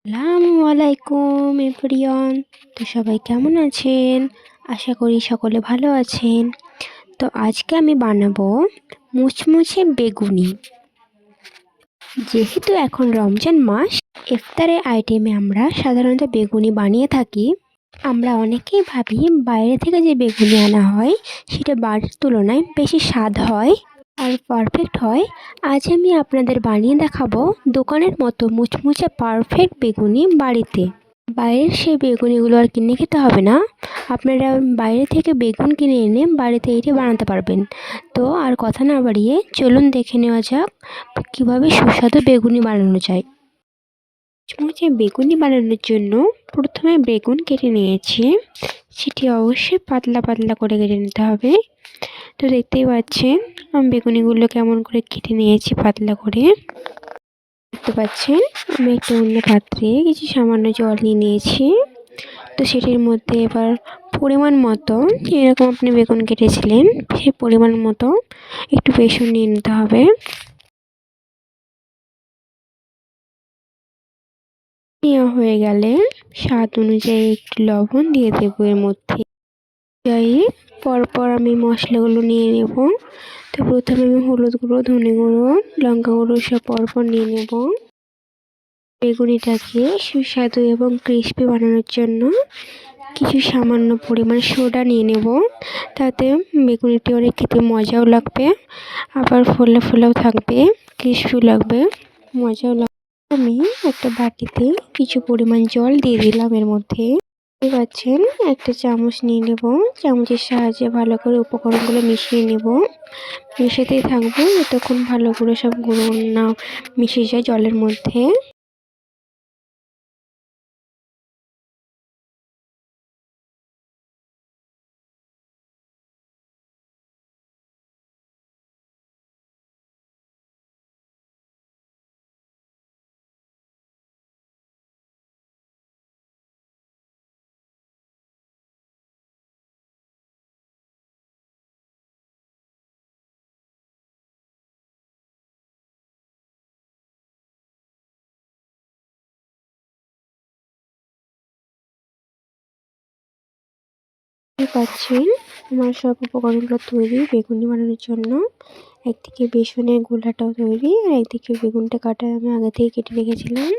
আসসালামু আলাইকুম এভরিওয়ান। তো সবাই কেমন আছেন? আশা করি সকলে ভালো আছেন। তো আজকে আমি বানাবো মুচমুচে বেগুনি। যেহেতু এখন রমজান মাস, ইফতারের আইটেমে আমরা সাধারণত বেগুনি বানিয়ে থাকি। আমরা অনেকেই ভাবি বাইরে থেকে যে বেগুনি আনা হয় সেটা বাড়ির তুলনায় বেশি স্বাদ হয় আর পারফেক্ট হয়। আজ আমি আপনাদের বানিয়ে দেখাবো দোকানের মতো মুচমুচে পারফেক্ট বেগুনি বাড়িতে। বাইরের সেই বেগুনিগুলো আর কিনে খেতে হবে না, আপনারা বাইরে থেকে বেগুন কিনে এনে বাড়িতে এটি বানাতে পারবেন। তো আর কথা না বাড়িয়ে চলুন দেখে নেওয়া যাক কীভাবে সুস্বাদু বেগুনি বানানো যায়। মুচমুচে বেগুনি বানানোর জন্য প্রথমে বেগুন কেটে নিয়েছি, সেটি অবশ্যই পাতলা পাতলা করে কেটে নিতে হবে। তো দেখতেই পাচ্ছেন আমি বেগুনিগুলো কেমন করে কেটে নিয়েছি পাতলা করে। দেখতে পাচ্ছেন আমি একটা অন্য পাত্রে কিছু সামান্য জল নিয়ে নিয়েছি। তো সেটির মধ্যে এবার পরিমাণ মতো, যেরকম আপনি বেগুন কেটেছিলেন সেই পরিমাণ মতো একটু বেসন নিয়ে নিতে হবে। নেওয়া হয়ে গেলে স্বাদ অনুযায়ী একটু লবণ দিয়ে দেবো এর মধ্যে। পরপর আমি মশলাগুলো নিয়ে নেব। তো প্রথমে আমি হলুদ গুঁড়ো, ধনে গুঁড়ো, লঙ্কা গুঁড়ো সব পরপর নিয়ে নেব। বেগুনিটাকে সুস্বাদু এবং ক্রিস্পি বানানোর জন্য কিছু সামান্য পরিমাণ সোডা নিয়ে নেব, তাতে বেগুনিটি অনেক খেতে মজাও লাগবে, আবার ফোলা ফোলাও থাকবে, ক্রিস্পিও লাগবে, মজাও লাগবে। আমি একটা বাটিতে কিছু পরিমাণ জল দিয়ে দিলাম এর মধ্যে। দেখতে পাচ্ছেন একটা চামচ নিয়ে নেব, চামচের সাহায্যে ভালো করে উপকরণগুলো মিশিয়ে নেব। মিশাতেই থাকবো যতক্ষণ ভালো করে সব গুঁড়ো না মিশে যায় জলের মধ্যে। দেখতে পাচ্ছেন আমার সব উপকরণগুলো তৈরি বেগুনি বানানোর জন্য। একদিকে বেসনের গোলাটাও তৈরি আর একদিকে বেগুনটা কাটা আমি আগে থেকে কেটে রেখেছিলাম।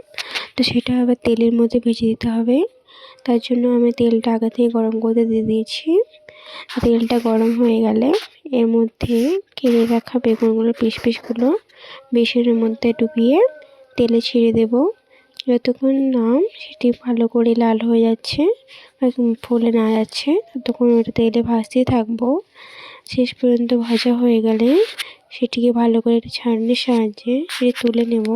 তো সেটা আবার তেলের মধ্যে ভেজে দিতে হবে। তার জন্য আমি তেলটা আগে থেকে গরম করতে দিয়ে দিয়েছি। তেলটা গরম হয়ে গেলে এর মধ্যে কেটে রাখা বেগুনগুলোর পিসগুলো বেসনের মধ্যে ডুবিয়ে তেলে ছেড়ে দেব। যতক্ষণ না সেটি ভালো করে লাল হয়ে যাচ্ছে বা ফুলে না যাচ্ছে ততক্ষণ ওটা তেলে ভাজতেই থাকবো। শেষ পর্যন্ত ভাজা হয়ে গেলে সেটিকে ভালো করে একটা ছাঁকনির সাহায্যে সেটি তুলে নেব।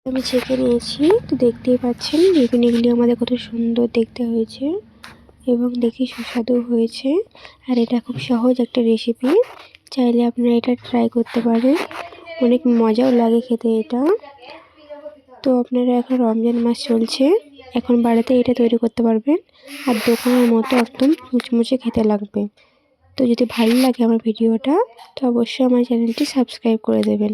আমি ছেঁকে নিয়েছি। তো দেখতেই পাচ্ছেন বেগুনিগুলি আমাদের কত সুন্দর দেখতে হয়েছে এবং দেখে সুস্বাদু হয়েছে। আর এটা খুব সহজ একটা রেসিপি, চাইলে আপনারা এটা ট্রাই করতে পারেন, অনেক মজাও লাগে খেতে এটা। তো আপনারা এখন রমজান মাস চলছে, এখন বাড়িতে এটা তৈরি করতে পারবেন আর দোকানের মতো একদম মুচমুচে খেতে লাগবে। তো যদি ভালো লাগে আমার ভিডিওটা তো অবশ্যই আমার চ্যানেলটি সাবস্ক্রাইব করে দেবেন।